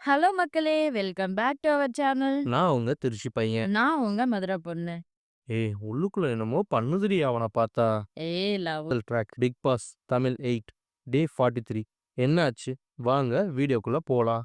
Hello மக்களே! Welcome back to our channel. நான் உங்க திருச்சி பையன். நான் உங்க மதுரை பொண்ணு. ஏய்! உள்ளுக்குள்ள என்னமோ பண்ணுதுடி அவன பார்த்தா. ஏய் love. Track Bigg Boss Tamil 8 day 43 என்ன ஆச்சு? வாங்க வீடியோக்குள்ள போலாம்.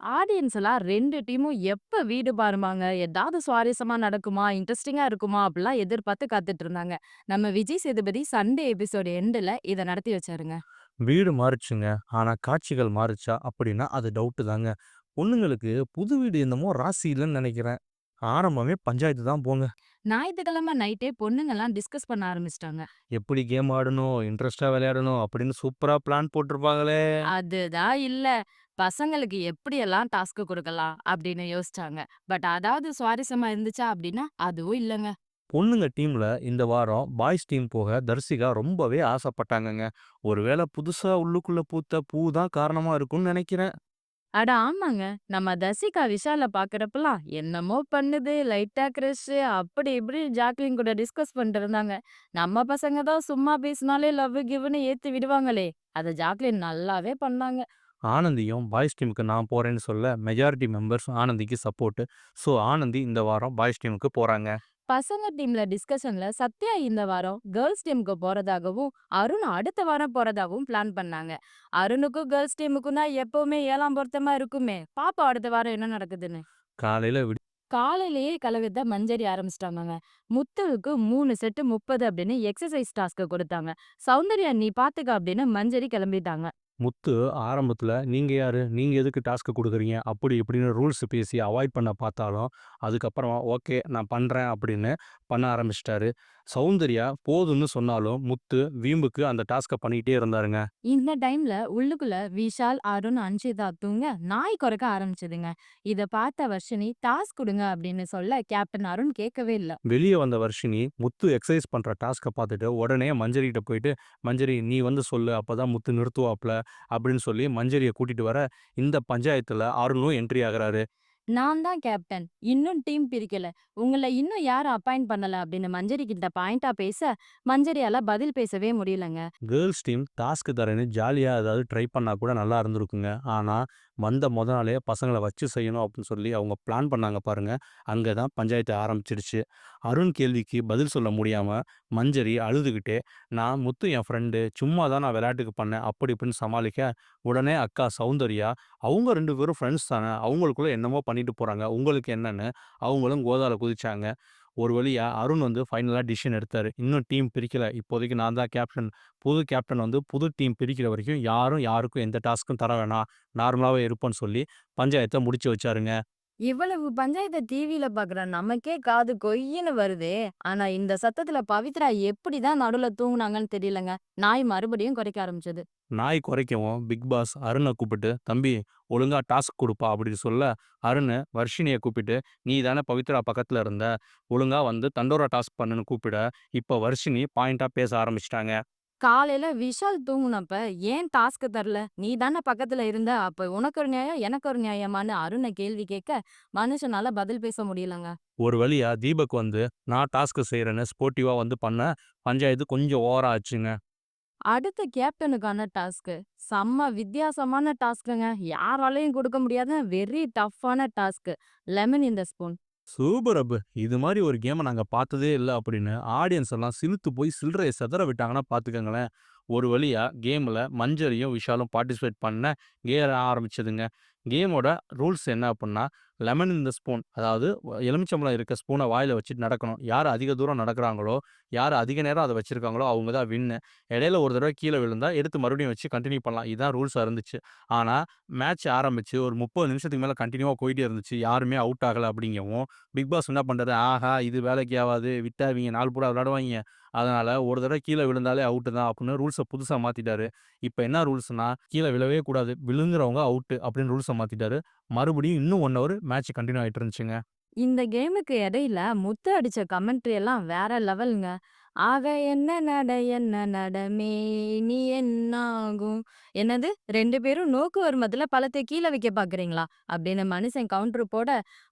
ஆடியன்ஸ் எல்லாம் 2 டீமும் எப்ப வீடு பாருமாங்க, ஏதாவது சுவாரஸ்யமா நடக்குமா, இன்ட்ரஸ்டிங்கா இருக்குமா அப்படிலாம் எதிர்பார்த்து காத்துட்டு இருந்தாங்க. நம்ம விஜய் சேதுபதி சண்டே எபிசோட் எண்டுல இத நடத்தி வச்சாருங்க. வீடு மாறுச்சுங்க. ஆனா காட்சிகள் மாறுச்சா? அப்படின்னா அது டவுட்டு தாங்க. பொண்ணுங்களுக்கு புது வீடு என்னமோ ராசி இல்லன்னு நெனைக்கிறேன். ஆரம்பமே பஞ்சாயத்து தான் போங்க. ஞாயித்துக்கிழமை நைட்டே பொண்ணுங்கலாம் டிஸ்கஸ் பண்ண ஆரம்பிச்சுட்டாங்க. எப்படி கேம் ஆடணும், இன்ட்ரெஸ்ட்டா விளையாடணும் அப்படின்னு சூப்பரா பிளான் போட்டிருப்பாங்களே! அதுதான் இல்ல. பசங்களுக்கு எப்படியெல்லாம் டாஸ்க் குடுக்கலாம் அப்படின்னு யோசிச்சாங்க. பட் அதாவது சுவாரஸ்யமா இருந்துச்சா அப்படின்னா, அதுவும் இல்லங்க. பொண்ணுங்க டீம்ல இந்த வாரம் பாய்ஸ் டீம் போக தர்சிகா ரொம்பவே ஆசைப்பட்டாங்கங்க. ஒருவேளை புதுசா உள்ளுக்குள்ள பூத்த பூ தான் காரணமா இருக்கும்னு நினைக்கிறேன். அட ஆமாங்க. நம்ம தர்சிகா விஷால பாக்குறப்பலாம், என்னமோ பண்ணுது, லைட்டா கிரஷு அப்படி இப்படி ஜாக்லின் கூட டிஸ்கஸ் பண்ணிட்டு இருந்தாங்க. நம்ம பசங்க தான் சும்மா பேசினாலே லவ் கிவ்னு ஏத்தி விடுவாங்களே! அத ஜாக்லின் நல்லாவே பண்ணாங்க. ஆனந்தியும் பாய்ஸ் டீமுக்கு நான் போறேன்னு சொல்ல மெஜாரிட்டி மெம்பர்ஸ் ஆனந்திக்கு சப்போர்ட். ஸோ ஆனந்தி இந்த வாரம் பாய்ஸ் டீமுக்கு போறாங்க. பசங்க டீம்ல டிஸ்கஷன்ல சத்யா இந்த வாரம் கேர்ள்ஸ் டீமுக்கு போறதாகவும், அருண் அடுத்த வாரம் போறதாகவும் பிளான் பண்ணாங்க. அருணுக்கும் கேர்ள்ஸ் டீமுக்கும் தான் எப்பவுமே 7ஆம் பொருத்தமா இருக்குமே! பாப்போம் அடுத்த வாரம் என்ன நடக்குதுன்னு. காலையில காலையிலேயே கலவித்த மஞ்சரி ஆரம்பிச்சிட்டாங்கங்க. முத்துவுக்கு 3 செட்டு 30 அப்படின்னு எக்ஸர்சைஸ் டாஸ்க் குடுத்தாங்க. சௌந்தர்யா நீ பாத்துக்க அப்படின்னு மஞ்சரி கிளம்பிட்டாங்க. முத்து ஆரம்பத்துல நீங்க யாரு? நீங்க எதுக்கு டாஸ்க் குடுக்குறீங்க? அப்படி இப்படின்னு ரூல்ஸ் பேசி அவாய்ட் பண்ண பார்த்தாலும், அதுக்கப்புறமா ஓகே நான் பண்றேன் அப்படின்னு பண்ண ஆரம்பிச்சுட்டாரு. சௌந்தர்யா போதும்னு சொன்னாலும், முத்து வீம்புக்கு அந்த டாஸ்க்க பண்ணிக்கிட்டே இருந்தாருங்க. இந்த டைம்ல உள்ளுக்குள்ள விஷால், அருண், அன்ஷிதா தூங்க நாய் குறைக்க ஆரம்பிச்சதுங்க. இத பார்த்த வர்ஷினி டாஸ்க் குடுங்க அப்படின்னு சொல்ல கேப்டன் அருண் கேட்கவே இல்ல. வெளிய வந்த வர்ஷினி, முத்து எக்சர்சைஸ் பண்ற டாஸ்க்க பார்த்துட்டு, உடனே மஞ்சரிட்ட போயிட்டு, "மஞ்சரி நீ வந்து சொல்லு. அப்பதான் முத்து நிறுத்துவாப்ல." அப்படின்னு சொல்லி மஞ்சரிய கூட்டிட்டு வர, இந்த பஞ்சாயத்துல அருணும் என்ட்ரி ஆகுறாரு. நான் தான் கேப்டன். இன்னும் டீம் பிரிக்கல. உங்கள இன்னும் யாரும் அப்பாயிண்ட் பண்ணல அப்படின்னு மஞ்சரி கிட்ட பாயிண்டா பேச, மஞ்சரியால பதில் பேசவே முடியலங்க. கேர்ல்ஸ் டீம் டாஸ்க் தரேன்னு ஜாலியா ஏதாவது ட்ரை பண்ணா கூட நல்லா இருந்திருக்குங்க. ஆனா, வந்த மொத நாளே பசங்கள வச்சு செய்யணும் அப்படின்னு சொல்லி அவங்க பிளான் பண்ணாங்க பாருங்க. அங்க தான் பஞ்சாயத்து ஆரம்பிச்சிடுச்சு. அருண் கேள்விக்கு பதில் சொல்ல முடியாம, மஞ்சரி அழுதுகிட்டே, "நான் முத்து என் ஃப்ரெண்டு. சும்மா தான் நான் விளையாட்டுக்கு பண்ணேன்." அப்படி இப்படின்னு சமாளிக்க, உடனே அக்கா சௌந்தர்யா, "அவங்க 2 பேரும் ஃப்ரெண்ட்ஸ் தானே. அவங்களுக்குள்ள என்னமோ பண்ணிட்டு போறாங்க. உங்களுக்கு என்னன்னு?" அவங்களும் கோதால குதிச்சாங்க. ஒரு வழியா அருண் வந்து ஃபைனலா டிசிஷன் எடுத்தாரு. இன்னும் டீம் பிரிக்கல. இப்போதைக்கு நான் தான் கேப்டன். புது கேப்டன் வந்து புது டீம் பிரிக்கிற வரைக்கும் யாரும் யாருக்கும் எந்த டாஸ்க்கும் தர வேணாம். நார்மலாவே இருப்போம்ன்னு சொல்லி பஞ்சாயத்த முடிச்சு வச்சாருங்க. இவ்வளவு பஞ்சாயத்த டிவில பாக்குற நமக்கே காது கொய்யின்னு வருதே. ஆனா இந்த சத்தத்துல பவித்ரா எப்படிதான் நடுவுல தூங்குனாங்கன்னு தெரியலங்க. நாய் மறுபடியும் குறைக்க ஆரம்பிச்சது. நாய் குறைக்கவும் பிக் பாஸ் அருண கூப்பிட்டு, "தம்பி ஒழுங்கா டாஸ்க் குடுப்பா" அப்படின்னு சொல்ல, அருணு வர்ஷினிய கூப்பிட்டு, "நீ தானே பவித்ரா பக்கத்துல இருந்த. ஒழுங்கா வந்து தண்டோரா டாஸ்க் பண்ணுன்னு" கூப்பிட, இப்ப வர்ஷினி பாயிண்ட்டா பேச ஆரம்பிச்சுட்டாங்க. காலையில விஷால் தூங்குனப்ப ஏன் டாஸ்க் தரல? நீ தானே பக்கத்துல இருந்த. அப்ப உனக்கு ஒரு நியாயம், எனக்கு ஒரு நியாயமான்னு அருண கேள்வி கேட்க, மனுஷனால பதில் பேச முடியலங்க. ஒரு வழியா தீபக் வந்து, "நான் டாஸ்க் செய்றேன்னு" ஸ்போர்ட்டிவா வந்து பண்ண, பஞ்சாயத்து கொஞ்சம் ஓவரா ஆச்சுங்க. அடுத்த கேப்டனுக்கான டாஸ்க். செம்ம வித்தியாசமான டாஸ்க்குங்க. யாராலயும் குடுக்க முடியாத வெரி டஃப்பான task. Lemon in the spoon. Super அப்பு! இது மாரி ஒரு கேம நாங்க பார்த்ததே இல்ல அப்படின்னு ஆடியன்ஸ் எல்லாம் சிலுத்து போய் சில்லறைய சிதற விட்டாங்கன்னா பார்த்துக்கங்களேன். ஒரு வழியா கேம்ல மஞ்சரியும், விஷாலும் பார்ட்டிசிபேட் பண்ண கேம் ஆரம்பிச்சதுங்க. கேமோட ரூல்ஸ் என்ன அப்புட்ன்னா, லெமன் இன் த ஸ்பூன் அதாவது எலுமிச்சம்பழம் இருக்க ஸ்பூன வாயில வச்சுட்டு நடக்கணும். யார் அதிக தூரம் நடக்குறாங்களோ, யார் அதிக நேரம் அத வச்சிருக்காங்களோ அவங்க தான் வின்னு. இடையில ஒரு தடவ கீழ விழுந்தா எடுத்து மறுபடியும் வச்சு கன்டின்யூ பண்ணலாம். இதான் ரூல்ஸா இருந்துச்சு. ஆனா மேட்ச் ஆரம்பிச்சு ஒரு 30 நிமிஷத்துக்கு மேல கன்டின்யூவா போயிட்டே இருந்துச்சு. யாருமே அவுட் ஆகல அப்படிங்கவும், பிக் பாஸ் என்ன பண்றாரு, ஆஹா! இது வேலைக்கு ஆவாது. விட்டா இவிங்க நாள் பூரா விளையாடுவாய்ங்க. அதனால ஒரு தடவ கீழ விழுந்தாலே அவுட்டு தான் அப்படின்னு ரூல்ஸ புதுசா மாத்திட்டாரு. இப்ப என்ன ரூல்ஸ்ன்னா, கீழ விழவே கூடாது. விழுங்குறவங்க அவுட்டு அப்படின்னு ரூல்ஸ மாத்திட்டாரு. மறுபடியும் இன்னும் 1 ஹவர் மேட்ச் கன்டின்யூ ஆயிட்டு இருந்துச்சுங்க. இந்த கேமுக்கு இடையில முத்து அடிச்ச கமெண்ட்ரி எல்லாம் வேற லெவல்ங்க. ஆக என்ன நடமே நீ என்னாகும்? என்னது 2 பேரும் நோக்கு வருமத்துல பழத்த கீழ வைக்க பார்க்குறீங்களா? அப்படின்னு மனுஷன் கவுண்டர் போட,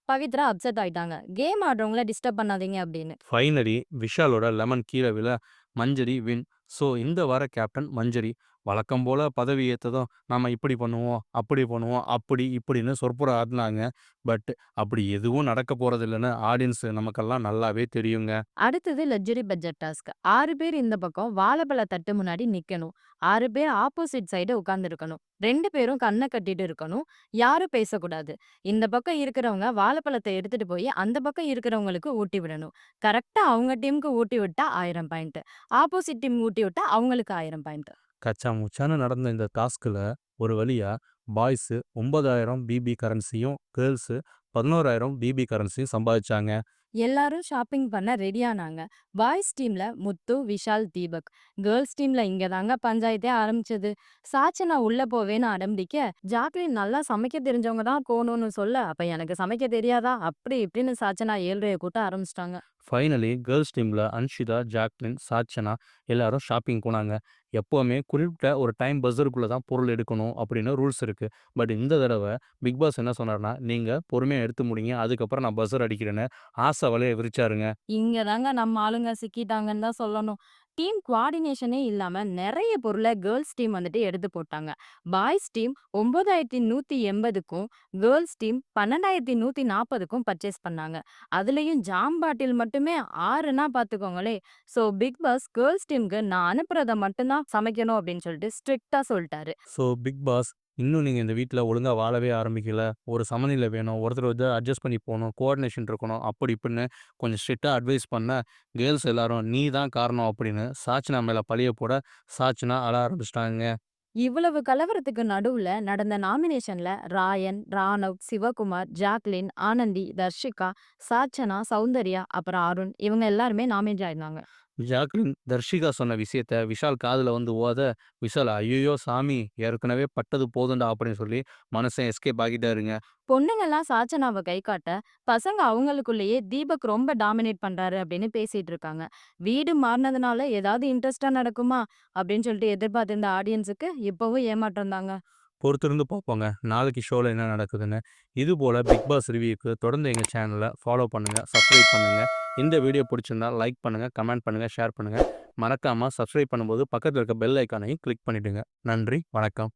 பவித்ரா அப்செட் ஆயிட்டாங்க. கேம் ஆடுறவங்கள டிஸ்டர்ப் பண்ணாதீங்க அப்படின்னு. ஃபைனலி விஷாலோட லெமன் கீழ விழ மஞ்சரி வின். ஸோ இந்த வார கேப்டன் மஞ்சரி. வழக்கம் போல பதவி ஏத்ததும் நாம இப்படி பண்ணுவோம், அப்படி பண்ணுவோம், அப்படி இப்படின்னு சொற்புறம் ஆடுனாங்க. பட் அப்படி எதுவும் நடக்க போறதில்லன்னு ஆடியன்ஸ் நமக்கெல்லாம் நல்லாவே தெரியுங்க. அடுத்தது லக்ஸரி பட்ஜெட் டாஸ்க். 6 பேர் இந்த பக்கம் வாழைப்பழ தட்டு முன்னாடி நிக்கணும். 6 பேர் ஆப்போசிட் சைடு உட்கார்ந்திருக்கணும். 2 பேரும் கண்ண கட்டிட்டு இருக்கணும். யாரும் பேசக்கூடாது. இந்த பக்கம் இருக்கிறவங்க வாழைப்பழத்த எடுத்துட்டு போய் அந்த பக்கம் இருக்கிறவங்களுக்கு ஊட்டி விடணும். கரெக்ட்டா அவங்க டீமுக்கு ஊட்டி விட்டா 1000 பாயிண்ட். ஆப்போசிட் டீம் ஊட்டி விட்டா அவங்களுக்கு 1000 பாயிண்ட். கச்சா முச்சான்னு நடந்த இந்த டாஸ்க்ல ஒரு வழியா பாய்ஸ் 9000 பிபி கரன்சியும், கேர்ள்ஸ் 11,000 பிபி கரன்சியும் சம்பாதிச்சாங்க. எல்லாரும் ஷாப்பிங் பண்ண ரெடியானாங்க. பாய்ஸ் டீம்ல முத்து, விஷால், தீபக். கேர்ள்ஸ் டீம்ல இங்க தாங்க பஞ்சாயத்தே ஆரம்பிச்சது. சாச்சனா உள்ள போவேன்னு அடம்பிடிக்க, ஜாக்லின் நல்லா சமைக்க தெரிஞ்சவங்க தான் போணும்னு சொல்ல, அப்ப எனக்கு சமைக்க தெரியாதா? அப்படி இப்படின்னு சாச்சனா 7 கூட்ட ஆரம்பிச்சிட்டாங்க. ஃபைனலி கேர்ள்ஸ் டீம்ல அன்ஷிதா, ஜாக்லின், சாச்சனா எல்லாரும் ஷாப்பிங் போனாங்க. எப்பவுமே குறிப்பிட்ட ஒரு டைம் பஸ்ஸருக்குள்ள தான் பொருள் எடுக்கணும் அப்படின்னு ரூல்ஸ் இருக்கு. பட் இந்த தடவ பிக் பாஸ் என்ன சொன்னார்னா, நீங்க பொறுமையா எடுத்து முடிங்க. அதுக்கப்புறம் நான் பஸ்ஸர் அடிக்கிறேன்னு ஆசை வலைய விரிச்சாருங்க. இங்க தாங்க நம்ம ஆளுங்க சிக்கிட்டாங்கன்னு தான் சொல்லணும். டீம் குவார்டினேஷனே இல்லாம நெறைய பொருள கேர்ல்ஸ் டீம் வந்துட்டு எடுத்து போட்டாங்க. பாய்ஸ் டீம் 9180க்கும், கேர்ல்ஸ் டீம் 12,140க்கும் பர்ச்சேஸ் பண்ணாங்க. அதுலயும் ஜாம் பாட்டில் மட்டுமே 6ன்னா பார்த்துக்கோங்களேன். ஸோ பிக் பாஸ் கேர்ல்ஸ் டீமுக்கு நான் அனுப்புறத மட்டும் தான் சமைக்கணும் அப்படின்னு சொல்லிட்டு ஸ்ட்ரிக்ட்டா சொல்ட்டாரு. ஸோ பிக் பாஸ் இன்னும் நீங்க இந்த வீட்ல ஒழுங்கா வாழவே ஆரம்பிக்கல. ஒரு சமநிலை வேணும். ஒருத்தர் வந்து அட்ஜஸ்ட் பண்ணி போணும். கோஆர்டினேஷன் இருக்கணும். அப்படி இப்படின்னு கொஞ்சம் ஸ்ட்ரிக்ட்டா அட்வைஸ் பண்ண, கேர்ல்ஸ் எல்லாரும் நீ தான் காரணம் அப்படின்னு சாச்சனா மேல பழிய போட, சாச்சனா அழ ஆரம்பிச்சுட்டாங்க. இவ்வளவு கலவரத்துக்கு நடுவுல நடந்த நாமினேஷன்ல ராயன், ராணவ், சிவகுமார், ஜாக்லின், ஆனந்தி, தர்ஷிகா, சாச்சனா, சௌந்தர்யா, அப்புறம் அருண் இவங்க எல்லாருமே நாமினேட் ஆயிருந்தாங்க. ஜாக்லின் தர்ஷிகா சொன்ன விஷயத்த விஷால் காதுல வந்து ஓத, விஷால் ஐய்யயோ சாமி! ஏற்கனவே பட்டது போதும்டா அப்படின்னு சொல்லி மனுஷன் எஸ்கேப் ஆகிட்டாருங்க. பொண்ணுங்கலாம் சாச்சனாவ கை காட்ட, பசங்க அவங்களுக்குள்ளேயே தீபக் ரொம்ப டாமினேட் பண்றாரு அப்படின்னு பேசிட்டு இருக்காங்க. வீடு மாறுனதுனால ஏதாவது இன்ட்ரெஸ்ட்டா நடக்குமா? அப்படின்னு சொல்லிட்டு எதிர்பார்த்திருந்த ஆடியன்ஸுக்கு இப்பவும் ஏமாற்றம் தாங்க. பொறுத்திருந்து பார்ப்போங்க. நாளைக்கு ஷோல என்ன நடக்குதுன்னு. இதுபோல பிக் பாஸ் ரிவ்யூக்கு தொடர்ந்து எங்க சேனல ஃபாலோ பண்ணுங்க, சப்ஸ்கிரைப் பண்ணுங்க. இந்த வீடியோ பிடிச்சிருந்தா லைக் பண்ணுங்க, கமெண்ட் பண்ணுங்க, ஷேர் பண்ணுங்க. மறக்காம சப்ஸ்கிரைப் பண்ணும்போது பக்கத்துல இருக்க பெல் ஐகானையும் கிளிக் பண்ணிடுங்க. நன்றி, வணக்கம்.